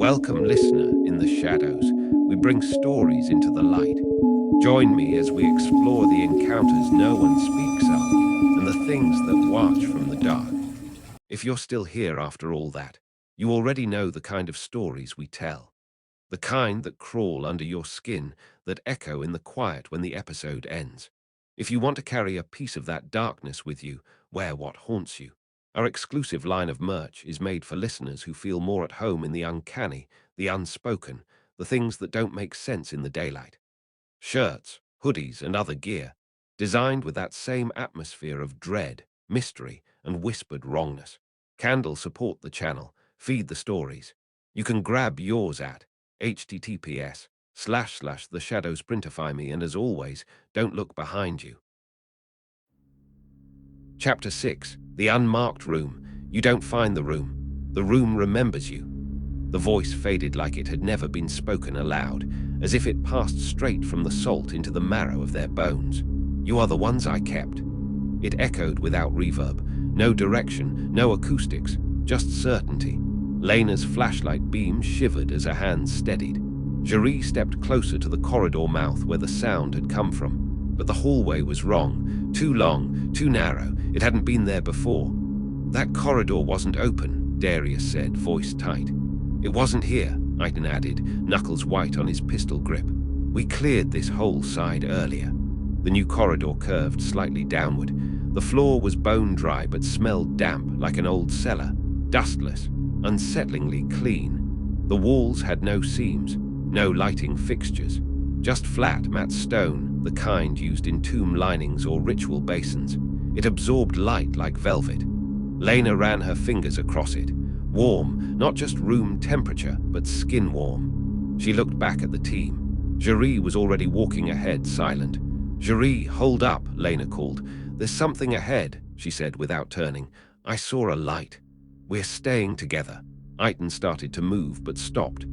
Welcome, listener, in the shadows. We bring stories into the light. Join me as we explore the encounters no one speaks of and the things that watch from the dark. If you're still here after all that, you already know the kind of stories we tell. The kind that crawl under your skin, that echo in the quiet when the episode ends. If you want to carry a piece of that darkness with you, wear what haunts you. Our exclusive line of merch is made for listeners who feel more at home in the uncanny, the unspoken, the things that don't make sense in the daylight. Shirts, hoodies, and other gear, designed with that same atmosphere of dread, mystery, and whispered wrongness. Candles support the channel, feed the stories. You can grab yours at https://theshadows printify me, and as always, don't look behind you. Chapter 6. The Unmarked Room. You don't find the room remembers you. The voice faded like it had never been spoken aloud, as if it passed straight from the salt into the marrow of their bones. You are the ones I kept. It echoed without reverb, no direction, no acoustics, just certainty. Lena's flashlight beam shivered as her hands steadied. Cherie stepped closer to the corridor mouth where the sound had come from. But the hallway was wrong, too long, too narrow. It hadn't been there before. That corridor wasn't open, Darius said, voice tight. It wasn't here, Iten added, knuckles white on his pistol grip. We cleared this whole side earlier. The new corridor curved slightly downward. The floor was bone dry but smelled damp like an old cellar, dustless, unsettlingly clean. The walls had no seams, no lighting fixtures, just flat matte stone, the kind used in tomb linings or ritual basins. It absorbed light like velvet. Lena ran her fingers across it. Warm, not just room temperature, but skin warm. She looked back at the team. Cherie was already walking ahead, silent. Cherie, hold up, Lena called. There's something ahead, she said without turning. I saw a light. We're staying together. Iten started to move, but stopped.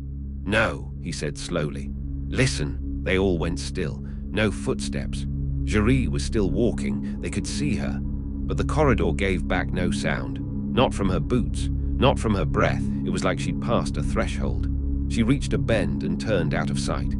No, he said slowly. Listen. They all went still. No footsteps. Cherie was still walking. They could see her. But the corridor gave back no sound. Not from her boots. Not from her breath. It was like she'd passed a threshold. She reached a bend and turned out of sight.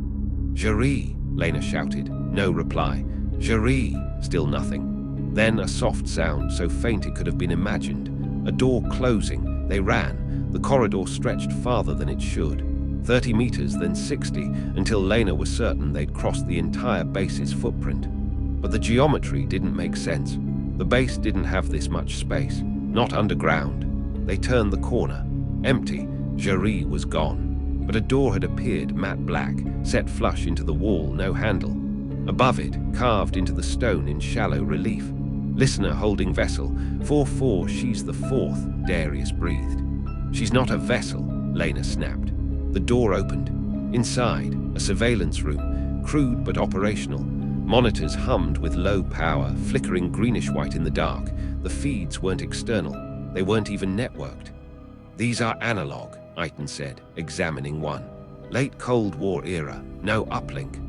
Cherie, Lena shouted. No reply. Cherie, still nothing. Then a soft sound, so faint it could have been imagined. A door closing. They ran. The corridor stretched farther than it should. 30 meters, then 60, until Lena was certain they'd crossed the entire base's footprint. But the geometry didn't make sense. The base didn't have this much space, not underground. They turned the corner. Empty. Cherie was gone. But a door had appeared, matte black, set flush into the wall, no handle. Above it, carved into the stone in shallow relief. Listener holding vessel. 4-4, she's the fourth, Darius breathed. She's not a vessel, Lena snapped. The door opened. Inside, a surveillance room, crude but operational. Monitors hummed with low power, flickering greenish-white in the dark. The feeds weren't external. They weren't even networked. These are analog, Iten said, examining one. Late Cold War era, no uplink.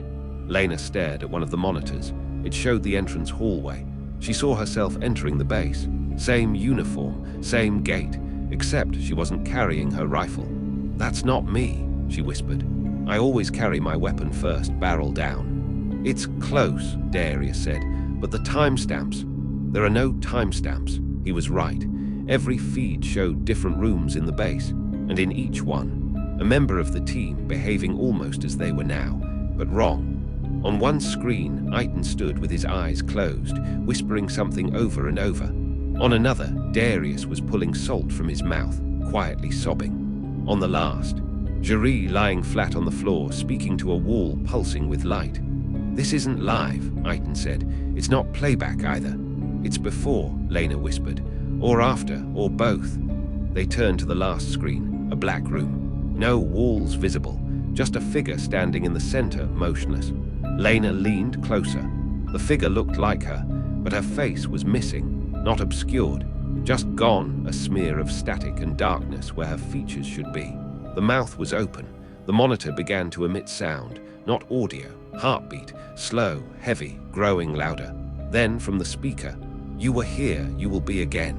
Lena stared at one of the monitors. It showed the entrance hallway. She saw herself entering the base. Same uniform, same gait, except she wasn't carrying her rifle. That's not me, she whispered. I always carry my weapon first, barrel down. It's close, Darius said, but the timestamps. There are no timestamps. He was right. Every feed showed different rooms in the base, and in each one, a member of the team behaving almost as they were now, but wrong. On one screen, Iten stood with his eyes closed, whispering something over and over. On another, Darius was pulling salt from his mouth, quietly sobbing. On the last, Cherie lying flat on the floor, speaking to a wall pulsing with light. This isn't live, Iten said. It's not playback either. It's before, Lena whispered. Or after, or both. They turned to the last screen, a black room. No walls visible, just a figure standing in the center, motionless. Lena leaned closer. The figure looked like her, but her face was missing, not obscured. Just gone, a smear of static and darkness where her features should be. The mouth was open. The monitor began to emit sound, not audio, heartbeat, slow, heavy, growing louder. Then from the speaker, "You were here, you will be again."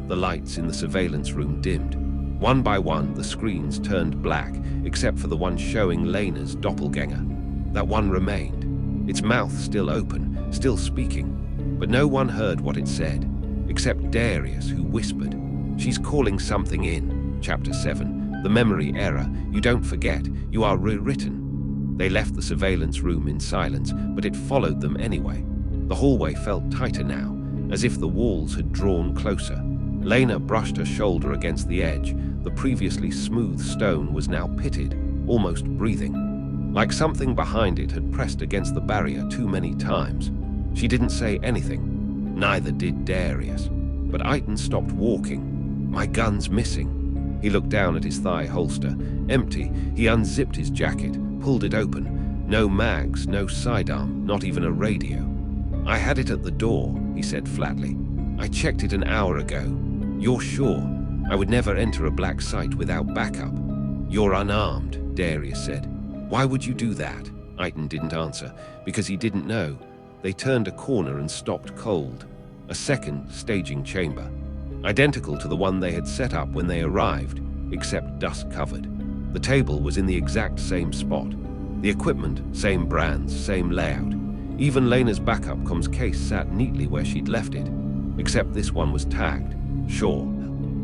The lights in the surveillance room dimmed. One by one, the screens turned black, except for the one showing Lena's doppelganger. That one remained, its mouth still open, still speaking, but no one heard what it said, except Darius, who whispered, "She's calling something in." Chapter 7, The Memory Error. You don't forget, you are rewritten. They left the surveillance room in silence, but it followed them anyway. The hallway felt tighter now, as if the walls had drawn closer. Lena brushed her shoulder against the edge. The previously smooth stone was now pitted, almost breathing, like something behind it had pressed against the barrier too many times. She didn't say anything. Neither did Darius. But Eitan stopped walking. "My gun's missing." He looked down at his thigh holster. Empty. He unzipped his jacket, pulled it open. No mags, no sidearm, not even a radio. "I had it at the door," he said flatly. "I checked it an hour ago." "You're sure?" "I would never enter a black site without backup." "You're unarmed," Darius said. "Why would you do that?" Eitan didn't answer, because he didn't know. They turned a corner and stopped cold. A second staging chamber, identical to the one they had set up when they arrived, except dust-covered. The table was in the exact same spot. The equipment, same brands, same layout. Even Lena's backup comms case sat neatly where she'd left it, except this one was tagged Shore.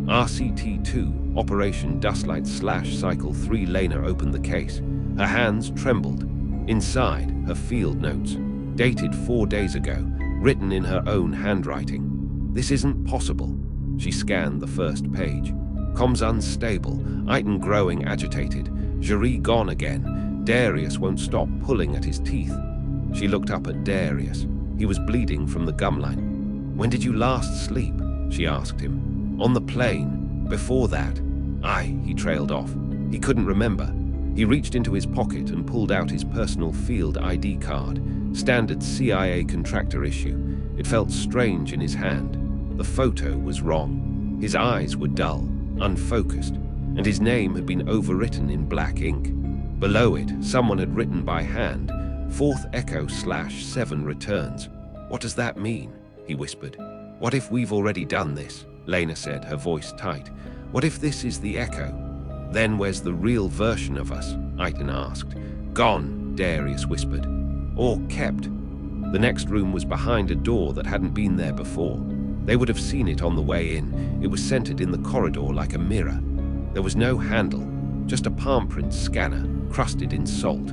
RCT-2, Operation Dustlight /Cycle 3. Lena opened the case. Her hands trembled. Inside, her field notes, dated 4 days ago, written in her own handwriting. "This isn't possible." She scanned the first page. Comms unstable, Eitan growing agitated. Jerry gone again. Darius won't stop pulling at his teeth. She looked up at Darius. He was bleeding from the gum line. "When did you last sleep?" she asked him. "On the plane. Before that?" "Aye," he trailed off. He couldn't remember. He reached into his pocket and pulled out his personal field ID card. Standard CIA contractor issue. It felt strange in his hand. The photo was wrong. His eyes were dull, unfocused, and his name had been overwritten in black ink. Below it, someone had written by hand, 4th Echo/7 returns. "What does that mean?" he whispered. "What if we've already done this?" Lena said, her voice tight. "What if this is the Echo?" "Then where's the real version of us?" Eitan asked. "Gone," Darius whispered. "Or kept." The next room was behind a door that hadn't been there before. They would have seen it on the way in. It was centered in the corridor like a mirror. There was no handle, just a palm print scanner, crusted in salt.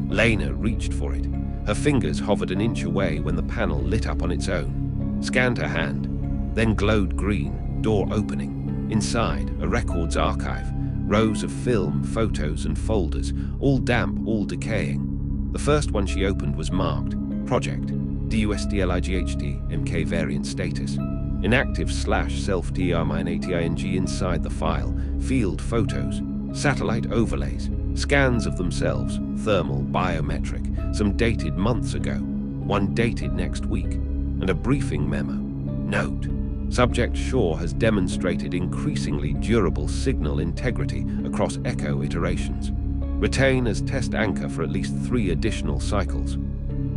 Lena reached for it. Her fingers hovered an inch away when the panel lit up on its own. Scanned her hand, then glowed green, door opening. Inside, a records archive, rows of film, photos, and folders, all damp, all decaying. The first one she opened was marked Project DUSDLIGHT MK variant status. Inactive/self-TR-ATING inside the file. Field photos, satellite overlays, scans of themselves, thermal, biometric, some dated months ago, one dated next week, and a briefing memo. Note: Subject Shore has demonstrated increasingly durable signal integrity across Echo iterations. Retain as test anchor for at least 3 additional cycles.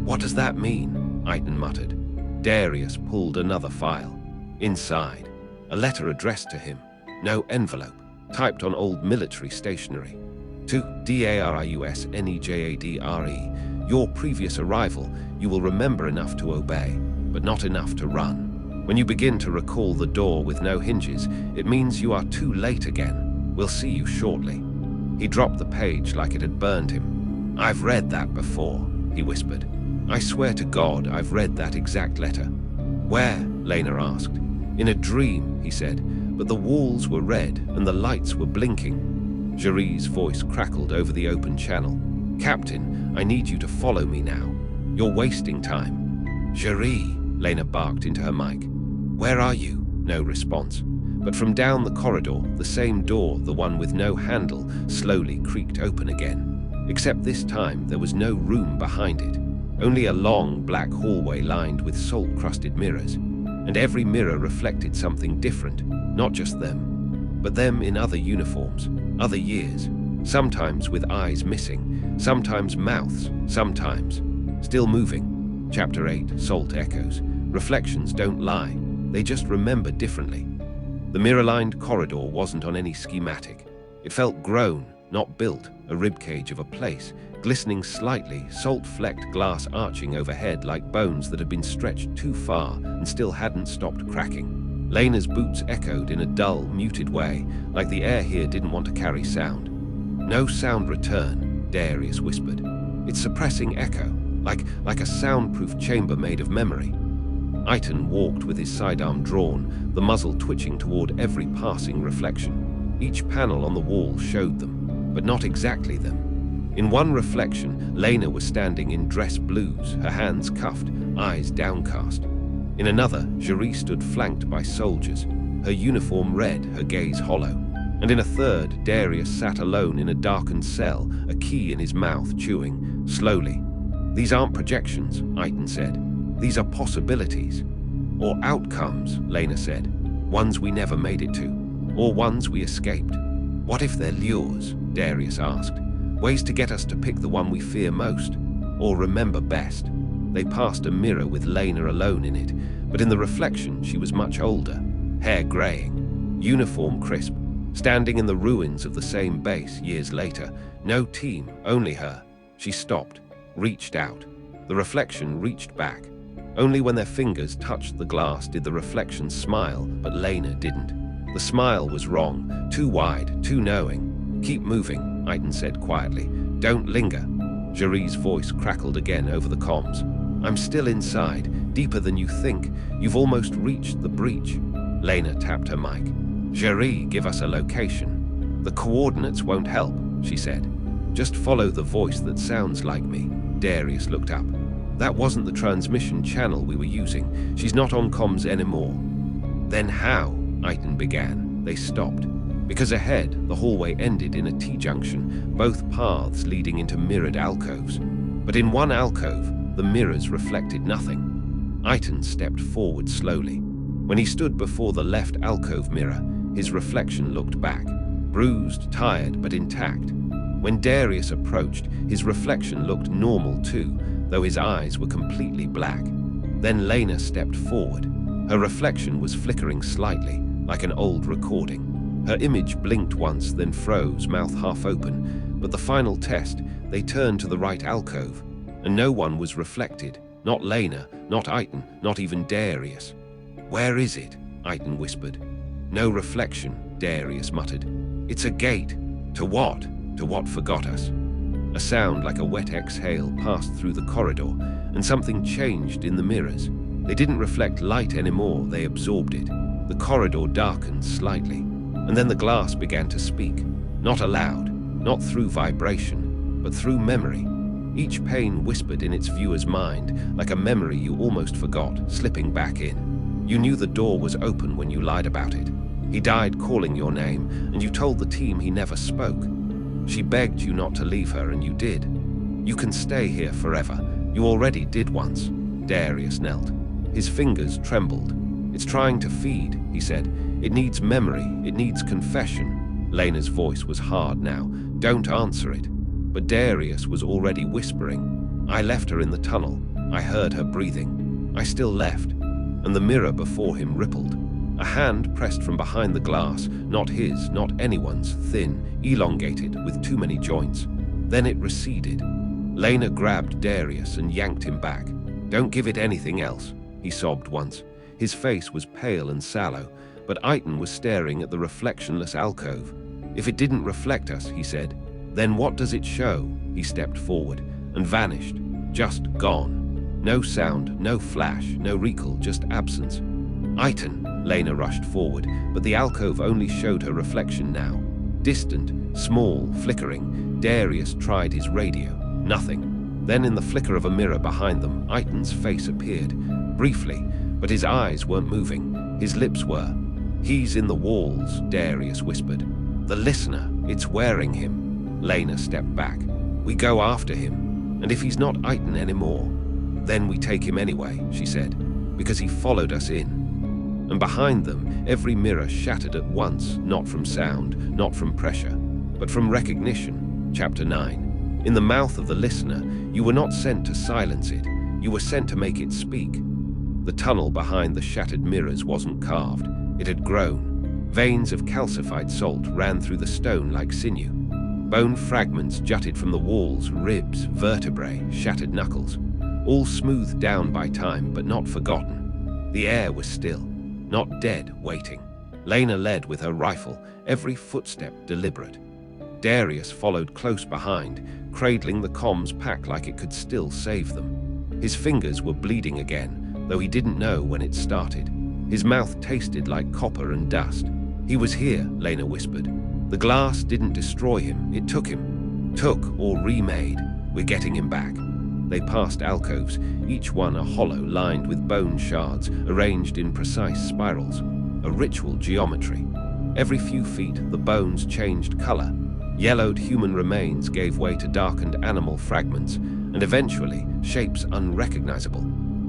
"What does that mean?" Eitan muttered. Darius pulled another file. Inside, a letter addressed to him. No envelope, typed on old military stationery. To Darius Nejadre, your previous arrival, you will remember enough to obey, but not enough to run. When you begin to recall the door with no hinges, it means you are too late again. We'll see you shortly. He dropped the page like it had burned him. "I've read that before," he whispered. "I swear to God, I've read that exact letter." "Where?" Lena asked. "In a dream," he said, "but the walls were red and the lights were blinking." Jerry's voice crackled over the open channel. "Captain, I need you to follow me now. You're wasting time." "Jerry," Lena barked into her mic. "Where are you?" No response. But from down the corridor, the same door, the one with no handle, slowly creaked open again. Except this time, there was no room behind it. Only a long, black hallway lined with salt-crusted mirrors. And every mirror reflected something different, not just them, but them in other uniforms, other years, sometimes with eyes missing, sometimes mouths, sometimes still moving. Chapter 8, Salt Echoes. Reflections don't lie, they just remember differently. The mirror-lined corridor wasn't on any schematic. It felt grown, not built, a ribcage of a place, glistening slightly, salt-flecked glass arching overhead like bones that had been stretched too far and still hadn't stopped cracking. Lena's boots echoed in a dull, muted way, like the air here didn't want to carry sound. "No sound return," Darius whispered. "It's suppressing echo, like a soundproof chamber made of memory." Eitan walked with his sidearm drawn, the muzzle twitching toward every passing reflection. Each panel on the wall showed them, but not exactly them. In one reflection, Lena was standing in dress blues, her hands cuffed, eyes downcast. In another, Chadeauxs stood flanked by soldiers, her uniform red, her gaze hollow. And in a third, Darius sat alone in a darkened cell, a key in his mouth, chewing, slowly. "These aren't projections," Eitan said. "These are possibilities." "Or outcomes," Lena said. "Ones we never made it to. Or ones we escaped." "What if they're lures?" Darius asked. "Ways to get us to pick the one we fear most, or remember best." They passed a mirror with Lena alone in it, but in the reflection she was much older, hair graying, uniform crisp, standing in the ruins of the same base years later. No team, only her. She stopped, reached out. The reflection reached back. Only when their fingers touched the glass did the reflection smile, but Lena didn't. The smile was wrong, too wide, too knowing. "Keep moving," Eitan said quietly. "Don't linger." Chadeauxs' voice crackled again over the comms. "I'm still inside, deeper than you think. You've almost reached the breach." Lena tapped her mic. "Chadeauxs, give us a location." "The coordinates won't help," she said. "Just follow the voice that sounds like me." Darius looked up. "That wasn't the transmission channel we were using. She's not on comms anymore." "Then how?" Eitan began. They stopped. Because ahead, the hallway ended in a T-junction, both paths leading into mirrored alcoves. But in one alcove, the mirrors reflected nothing. Eitan stepped forward slowly. When he stood before the left alcove mirror, his reflection looked back, bruised, tired, but intact. When Darius approached, his reflection looked normal too, though his eyes were completely black. Then Lena stepped forward. Her reflection was flickering slightly, like an old recording. Her image blinked once, then froze, mouth half open. But the final test, they turned to the right alcove, and no one was reflected. Not Lena, not Eitan, not even Darius. "Where is it?" Eitan whispered. "No reflection," Darius muttered. "It's a gate. To what? To what forgot us?" A sound like a wet exhale passed through the corridor, and something changed in the mirrors. They didn't reflect light anymore, they absorbed it. The corridor darkened slightly, and then the glass began to speak. Not aloud, not through vibration, but through memory. Each pane whispered in its viewer's mind, like a memory you almost forgot, slipping back in. You knew the door was open when you lied about it. He died calling your name, and you told the team he never spoke. She begged you not to leave her, and you did. "You can stay here forever. You already did once." Darius knelt. His fingers trembled. "It's trying to feed," he said. "It needs memory. It needs confession." Lena's voice was hard now. "Don't answer it." But Darius was already whispering. "I left her in the tunnel. I heard her breathing. I still left." And the mirror before him rippled. A hand pressed from behind the glass, not his, not anyone's, thin, elongated, with too many joints. Then it receded. Lena grabbed Darius and yanked him back. "Don't give it anything else," he sobbed once. His face was pale and sallow, but Eitan was staring at the reflectionless alcove. "If it didn't reflect us," he said, "then what does it show?" He stepped forward and vanished, just gone. No sound, no flash, no recall, just absence. "Eitan!" Lena rushed forward, but the alcove only showed her reflection now. Distant, small, flickering. Darius tried his radio. Nothing. Then in the flicker of a mirror behind them, Eitan's face appeared. Briefly, but his eyes weren't moving. His lips were. "He's in the walls," Darius whispered. "The listener, it's wearing him." Lena stepped back. "We go after him, and if he's not Eitan anymore, then we take him anyway," she said, "because he followed us in." And behind them, every mirror shattered at once, not from sound, not from pressure, but from recognition. Chapter 9. In the mouth of the listener, you were not sent to silence it, you were sent to make it speak. The tunnel behind the shattered mirrors wasn't carved, it had grown. Veins of calcified salt ran through the stone like sinew. Bone fragments jutted from the walls, ribs, vertebrae, shattered knuckles, all smoothed down by time but not forgotten. The air was still, not dead, waiting. Lena led with her rifle, every footstep deliberate. Darius followed close behind, cradling the comms pack like it could still save them. His fingers were bleeding again, though he didn't know when it started. His mouth tasted like copper and dust. He was here, Lena whispered. The glass didn't destroy him, it took him. Took or remade. We're getting him back. They passed alcoves, each one a hollow lined with bone shards arranged in precise spirals, a ritual geometry. Every few feet, the bones changed color. Yellowed human remains gave way to darkened animal fragments, and eventually, shapes unrecognizable.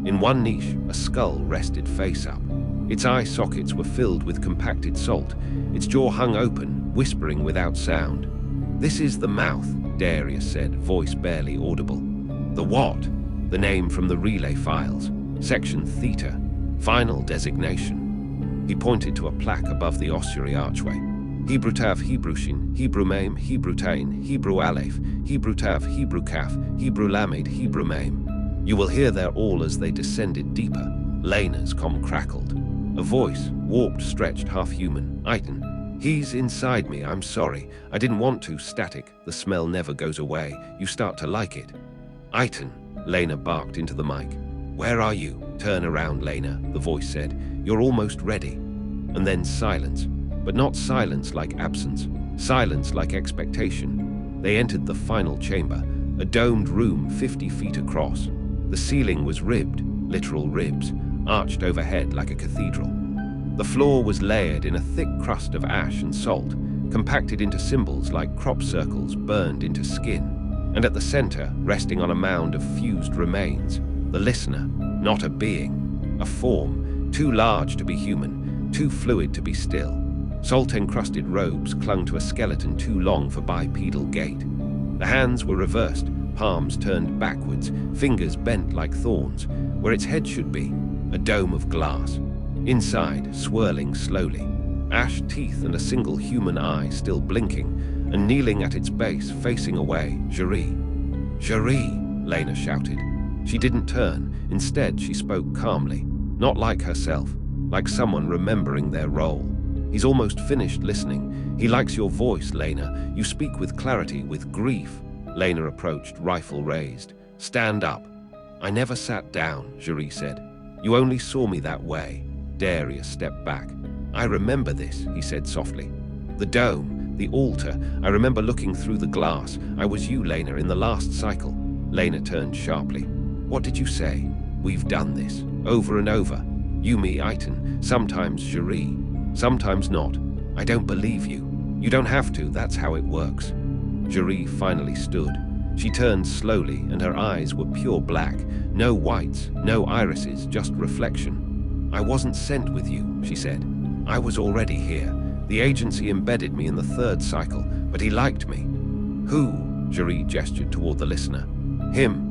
In one niche, a skull rested face up. Its eye sockets were filled with compacted salt. Its jaw hung open, whispering without sound. "This is the mouth," Darius said, voice barely audible. "The what?" "The name from the relay files. Section Theta. Final designation." He pointed to a plaque above the ossuary archway. Hebrew Tav, Hebrew Shin, Hebrew Mame, Hebrew Tain, Hebrew Aleph, Hebrew Tav, Hebrew Kaf, Hebrew Lamed, Hebrew Mame. You will hear their all as they descended deeper. Lena's comm crackled. A voice, warped, stretched, half-human. "Iton. He's inside me, I'm sorry. I didn't want to, static. The smell never goes away. You start to like it." "Iton," Lena barked into the mic. "Where are you?" "Turn around, Lena," the voice said. "You're almost ready." And then silence. But not silence like absence. Silence like expectation. They entered the final chamber, a domed room 50 feet across. The ceiling was ribbed, literal ribs, arched overhead like a cathedral. The floor was layered in a thick crust of ash and salt, compacted into symbols like crop circles burned into skin. And at the center, resting on a mound of fused remains, the listener, not a being, a form, too large to be human, too fluid to be still. Salt-encrusted robes clung to a skeleton too long for bipedal gait. The hands were reversed, palms turned backwards, fingers bent like thorns. Where its head should be, a dome of glass. Inside, swirling slowly, ash teeth and a single human eye still blinking, and kneeling at its base, facing away, Jerry. "Jerry!" Lena shouted. She didn't turn. Instead, she spoke calmly, not like herself, like someone remembering their role. "He's almost finished listening. He likes your voice, Lena. You speak with clarity, with grief." Lena approached, rifle raised. "Stand up." "I never sat down," Jerry said. "You only saw me that way." Darius stepped back. "I remember this," he said softly. "The dome, the altar. I remember looking through the glass. I was you, Lena, in the last cycle." Lena turned sharply. "What did you say?" "We've done this, over and over. You, me, Iton, sometimes Jerry. Sometimes not. I don't believe you. You don't have to, that's how it works." Jerry finally stood. She turned slowly, and her eyes were pure black. No whites, no irises, just reflection. "I wasn't sent with you," she said. "I was already here. The agency embedded me in the third cycle, but he liked me." "Who?" Jerry gestured toward the listener. "Him."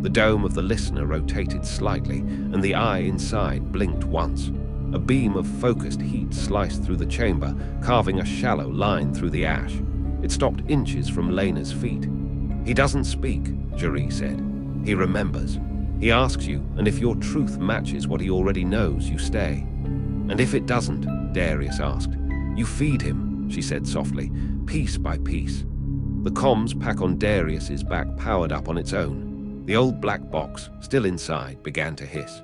The dome of the listener rotated slightly, and the eye inside blinked once. A beam of focused heat sliced through the chamber, carving a shallow line through the ash. It stopped inches from Lena's feet. "He doesn't speak," Jerry said. "He remembers. He asks you, and if your truth matches what he already knows, you stay." "And if it doesn't?" Darius asked. "You feed him," she said softly, "piece by piece." The comms pack on Darius's back powered up on its own. The old black box, still inside, began to hiss.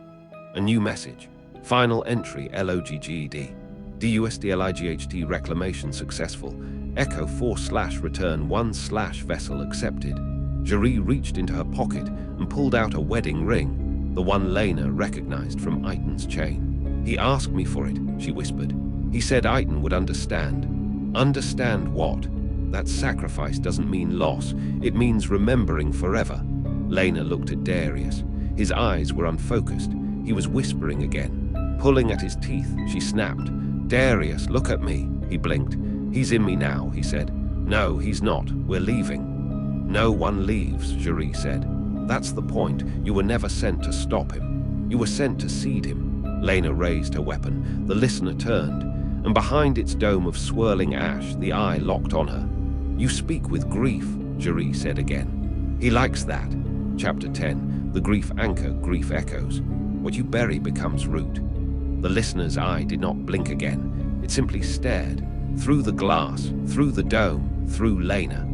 A new message. Final entry LOGGED. DUSDLIGHT reclamation successful. Echo 4/return 1/vessel accepted. Jerry reached into her pocket and pulled out a wedding ring, the one Lena recognized from Iton's chain. "He asked me for it," she whispered. "He said Iton would understand." "Understand what?" "That sacrifice doesn't mean loss. It means remembering forever." Lena looked at Darius. His eyes were unfocused. He was whispering again. Pulling at his teeth, she snapped. "Darius, look at me." He blinked. "He's in me now," he said. "No, he's not. We're leaving." "No one leaves," Jerry said. "That's the point. You were never sent to stop him. You were sent to seed him." Lena raised her weapon. The listener turned, and behind its dome of swirling ash, the eye locked on her. "You speak with grief," Jerry said again. "He likes that." Chapter 10. The grief anchor, grief echoes. What you bury becomes root. The listener's eye did not blink again. It simply stared, through the glass, through the dome, through Lena.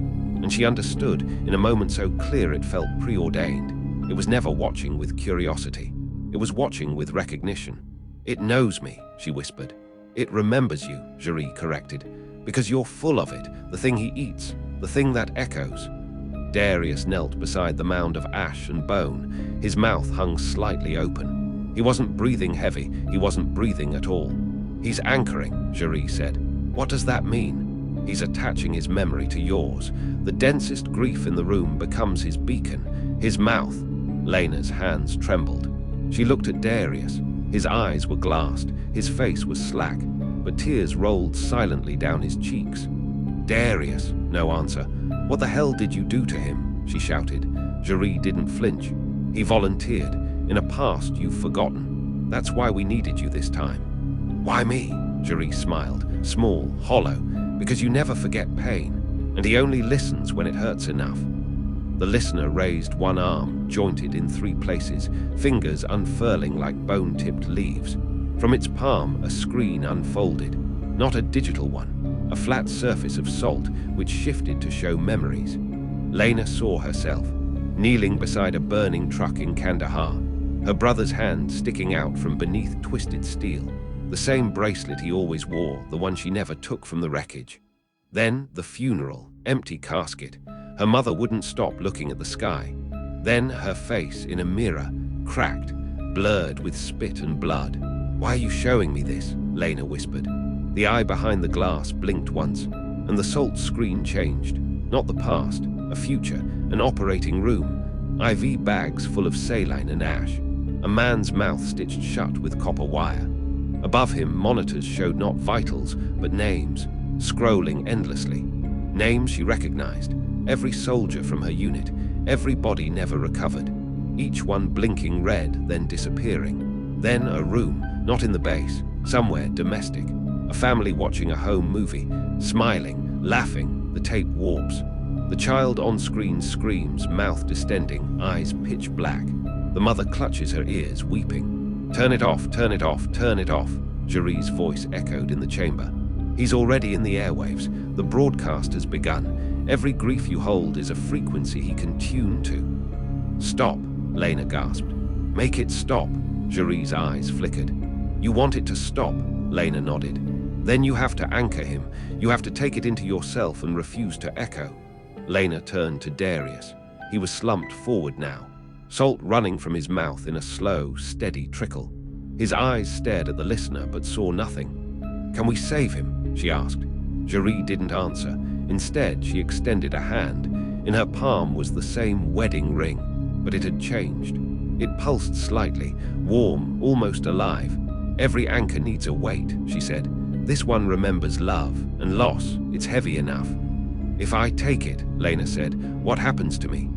And she understood, in a moment so clear it felt preordained. It was never watching with curiosity. It was watching with recognition. "It knows me," she whispered. "It remembers you," Jerry corrected. "Because you're full of it, the thing he eats, the thing that echoes." Darius knelt beside the mound of ash and bone. His mouth hung slightly open. He wasn't breathing heavy, he wasn't breathing at all. "He's anchoring," Jerry said. "What does that mean?" "He's attaching his memory to yours. The densest grief in the room becomes his beacon, his mouth." Lena's hands trembled. She looked at Darius. His eyes were glassed, his face was slack, but tears rolled silently down his cheeks. "Darius," no answer. "What the hell did you do to him?" she shouted. Jerry didn't flinch. "He volunteered. In a past you've forgotten. That's why we needed you this time." "Why me?" Jerry smiled, small, hollow. "Because you never forget pain, and he only listens when it hurts enough." The listener raised one arm, jointed in 3 places, fingers unfurling like bone-tipped leaves. From its palm, a screen unfolded. Not a digital one, a flat surface of salt which shifted to show memories. Lena saw herself, kneeling beside a burning truck in Kandahar, her brother's hand sticking out from beneath twisted steel. The same bracelet he always wore, the one she never took from the wreckage. Then the funeral, empty casket. Her mother wouldn't stop looking at the sky. Then her face in a mirror, cracked, blurred with spit and blood. "Why are you showing me this?" Lena whispered. The eye behind the glass blinked once, and the salt screen changed. Not the past, a future, an operating room, IV bags full of saline and ash, a man's mouth stitched shut with copper wire. Above him, monitors showed not vitals, but names, scrolling endlessly. Names she recognized, every soldier from her unit, every body never recovered, each one blinking red, then disappearing. Then a room, not in the base, somewhere domestic, a family watching a home movie, smiling, laughing, the tape warps. The child on screen screams, mouth distending, eyes pitch black. The mother clutches her ears, weeping. "Turn it off, turn it off, turn it off," Jerry's voice echoed in the chamber. "He's already in the airwaves. The broadcast has begun. Every grief you hold is a frequency he can tune to." "Stop," Lena gasped. "Make it stop." Jerry's eyes flickered. "You want it to stop," Lena nodded. "Then you have to anchor him. You have to take it into yourself and refuse to echo." Lena turned to Darius. He was slumped forward now, salt running from his mouth in a slow, steady trickle. His eyes stared at the listener but saw nothing. "Can we save him?" she asked. Jerry didn't answer. Instead, she extended a hand. In her palm was the same wedding ring, but it had changed. It pulsed slightly, warm, almost alive. "Every anchor needs a weight," she said. "This one remembers love and loss. It's heavy enough." "If I take it," Lena said, "what happens to me?"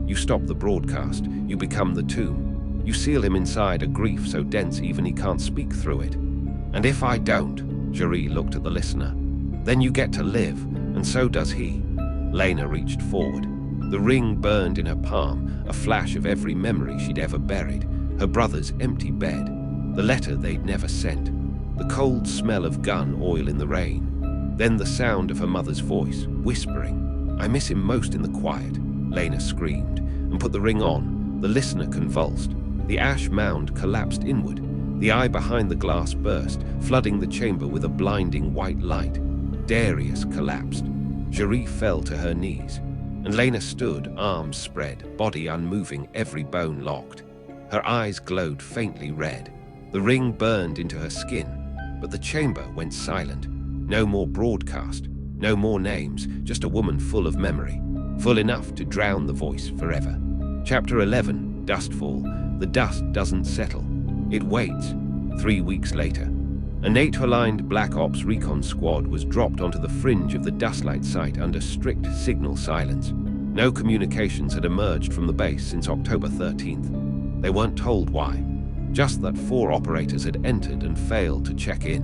"You stop the broadcast. You become the tomb. You seal him inside a grief so dense even he can't speak through it." "And if I don't?" Jerry looked at the listener. "Then you get to live, and so does he." Lena reached forward. The ring burned in her palm, a flash of every memory she'd ever buried. Her brother's empty bed, the letter they'd never sent, the cold smell of gun oil in the rain. Then the sound of her mother's voice, whispering. "I miss him most in the quiet," Lena screamed, and put the ring on. The listener convulsed. The ash mound collapsed inward. The eye behind the glass burst, flooding the chamber with a blinding white light. Darius collapsed. Jerry fell to her knees, and Lena stood, arms spread, body unmoving, every bone locked. Her eyes glowed faintly red. The ring burned into her skin, but the chamber went silent. No more broadcast, no more names, just a woman full of memory, full enough to drown the voice forever. Chapter 11, Dustfall. The dust doesn't settle. It waits. 3 weeks later, a NATO-aligned Black Ops recon squad was dropped onto the fringe of the Dustlight site under strict signal silence. No communications had emerged from the base since October 13th. They weren't told why, just that 4 operators had entered and failed to check in.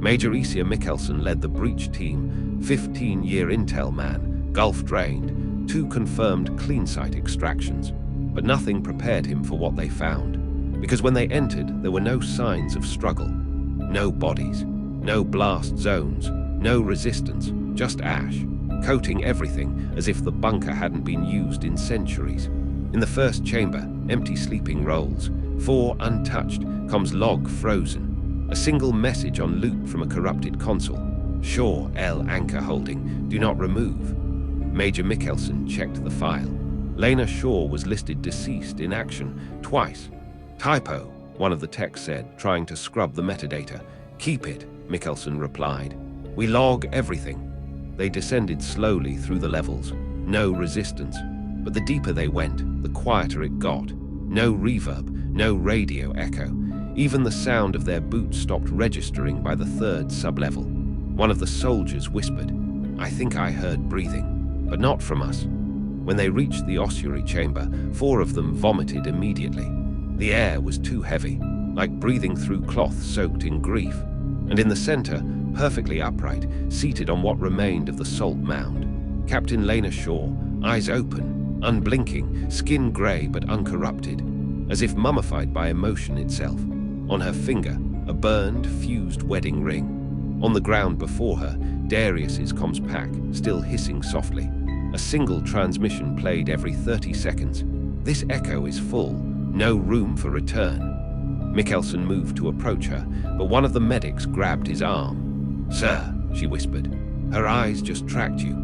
Major Isia Mikkelsen led the breach team, 15-year intel man, Gulf drained, 2 confirmed clean site extractions. But nothing prepared him for what they found, because when they entered, there were no signs of struggle. No bodies, no blast zones, no resistance, just ash, coating everything as if the bunker hadn't been used in centuries. In the first chamber, empty sleeping rolls, 4 untouched, comms log frozen. A single message on loop from a corrupted console. Shore, L anchor holding, do not remove. Major Mikkelsen checked the file. Lena Shore was listed deceased in action twice. Typo, one of the techs said, trying to scrub the metadata. Keep it, Mikkelsen replied. We log everything. They descended slowly through the levels. No resistance. But the deeper they went, the quieter it got. No reverb, no radio echo. Even the sound of their boots stopped registering by the 3rd sublevel. One of the soldiers whispered, I think I heard breathing, but not from us. When they reached the ossuary chamber, 4 of them vomited immediately. The air was too heavy, like breathing through cloth soaked in grief. And in the center, perfectly upright, seated on what remained of the salt mound, Captain Lena Shore, eyes open, unblinking, skin grey but uncorrupted, as if mummified by emotion itself. On her finger, a burned, fused wedding ring. On the ground before her, Darius's comms pack, still hissing softly. A single transmission played every 30 seconds. This echo is full, no room for return. Mikkelsen moved to approach her, but one of the medics grabbed his arm. Sir, she whispered. Her eyes just tracked you.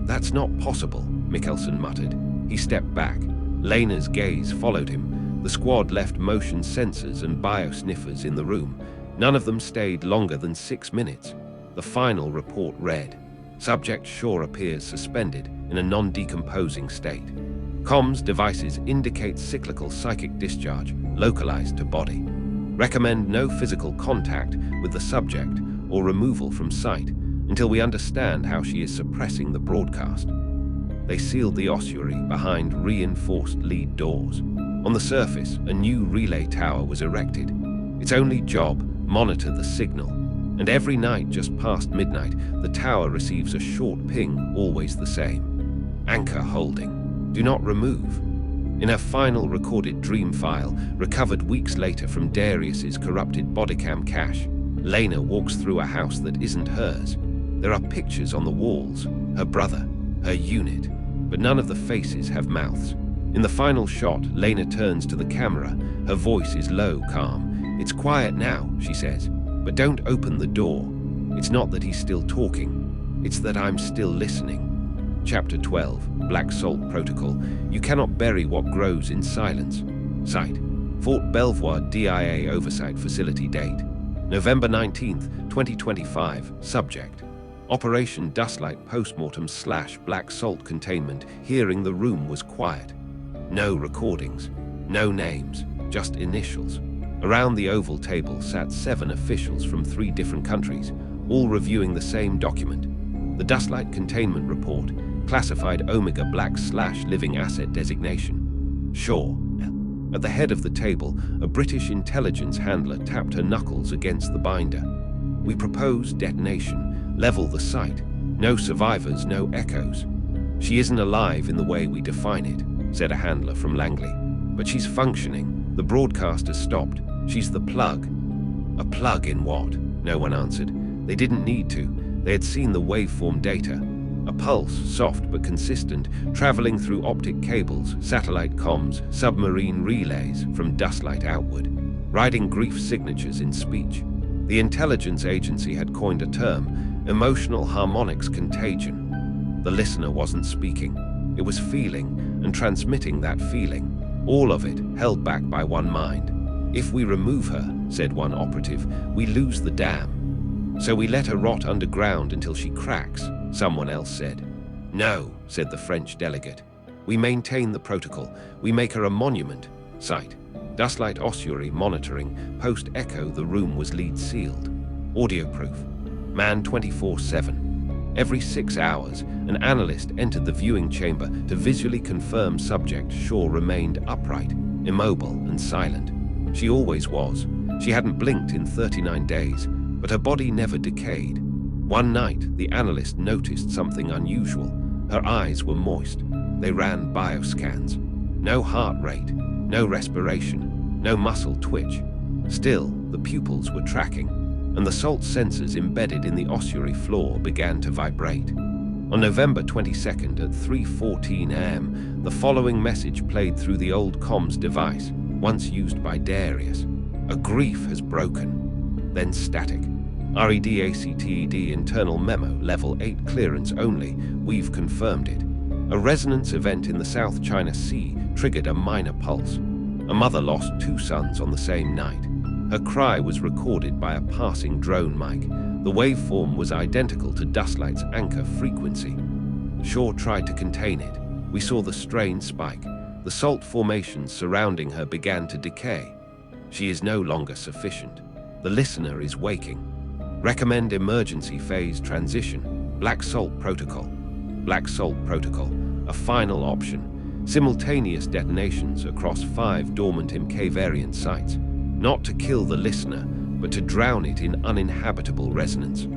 That's not possible, Mikkelsen muttered. He stepped back. Lena's gaze followed him. The squad left motion sensors and biosniffers in the room. None of them stayed longer than 6 minutes. The final report read, Subject Shore appears suspended in a non-decomposing state. Comms devices indicate cyclical psychic discharge localized to body. Recommend no physical contact with the subject or removal from site until we understand how she is suppressing the broadcast. They sealed the ossuary behind reinforced lead doors. On the surface, a new relay tower was erected. Its only job, monitor the signal. And every night just past midnight, the tower receives a short ping, always the same. Anchor holding. Do not remove. In her final recorded dream file, recovered weeks later from Darius's corrupted bodycam cache, Lena walks through a house that isn't hers. There are pictures on the walls, her brother, her unit, but none of the faces have mouths. In the final shot, Lena turns to the camera. Her voice is low, calm. It's quiet now, she says, but don't open the door. It's not that he's still talking. It's that I'm still listening. Chapter 12, Black Salt Protocol. You cannot bury what grows in silence. Site, Fort Belvoir DIA Oversight Facility. Date, November 19th, 2025. Subject, Operation Dustlight Postmortem / Black Salt Containment. Hearing the room was quiet. No recordings, no names, just initials. Around the oval table sat 7 officials from 3 different countries, all reviewing the same document. The Dustlight Containment Report, classified Omega Black / Living Asset Designation. Shore. At the head of the table, a British intelligence handler tapped her knuckles against the binder. We propose detonation. Level the site. No survivors, no echoes. She isn't alive in the way we define it, said a handler from Langley. But she's functioning. The broadcast has stopped. She's the plug. A plug in what? No one answered. They didn't need to. They had seen the waveform data. A pulse, soft but consistent, traveling through optic cables, satellite comms, submarine relays from Dustlight outward, writing grief signatures in speech. The intelligence agency had coined a term, emotional harmonics contagion. The listener wasn't speaking. It was feeling and transmitting that feeling, all of it held back by one mind. If we remove her, said one operative, we lose the dam. So we let her rot underground until she cracks, someone else said. No, said the French delegate. We maintain the protocol. We make her a monument. Site, Dustlight Ossuary monitoring. Post-echo, the room was lead sealed. Audio proof. Man 24/7. Every 6 hours, an analyst entered the viewing chamber to visually confirm subject Shore remained upright, immobile and silent. She always was. She hadn't blinked in 39 days. but her body never decayed. One night, the analyst noticed something unusual. Her eyes were moist. They ran bioscans. No heart rate, no respiration, no muscle twitch. Still, the pupils were tracking, and the salt sensors embedded in the ossuary floor began to vibrate. On November 22nd at 3:14 am, the following message played through the old comms device, once used by Darius. "A grief has broken." Then static. REDACTED internal memo, level 8 clearance only. We've confirmed it. A resonance event in the South China Sea triggered a minor pulse. A mother lost 2 sons on the same night. Her cry was recorded by a passing drone mic. The waveform was identical to Dustlight's anchor frequency. Shore tried to contain it. We saw the strain spike. The salt formations surrounding her began to decay. She is no longer sufficient. The listener is waking. Recommend emergency phase transition. Black Salt Protocol. Black Salt Protocol, a final option. Simultaneous detonations across 5 dormant MK variant sites. Not to kill the listener, but to drown it in uninhabitable resonance.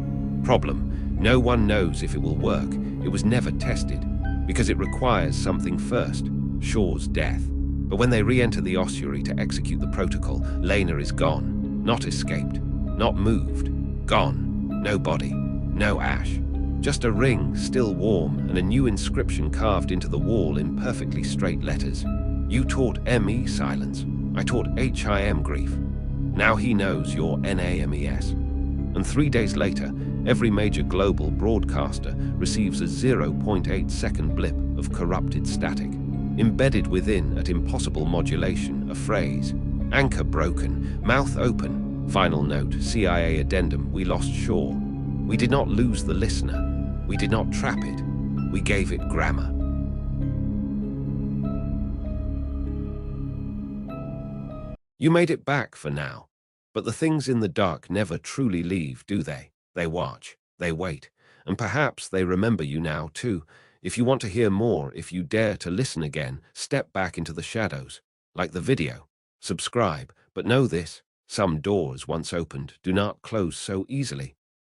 Problem: no one knows if it will work. It was never tested, because it requires something first, Shore's death. But when they re-enter the ossuary to execute the protocol, Lena is gone. Not escaped. Not moved. Gone. No body. No ash. Just a ring, still warm, and a new inscription carved into the wall in perfectly straight letters. You taught ME silence. I taught HIM grief. Now he knows you're NAMES. And 3 days later, every major global broadcaster receives a 0.8-second blip of corrupted static. Embedded within, at impossible modulation, a phrase. Anchor broken, mouth open. Final note, CIA addendum, we lost Shore. We did not lose the listener. We did not trap it. We gave it grammar. You made it back for now. But the things in the dark never truly leave, do they? They watch, they wait, and perhaps they remember you now too. If you want to hear more, if you dare to listen again, step back into the shadows. Like the video. Subscribe, but know this, some doors once opened do not close so easily.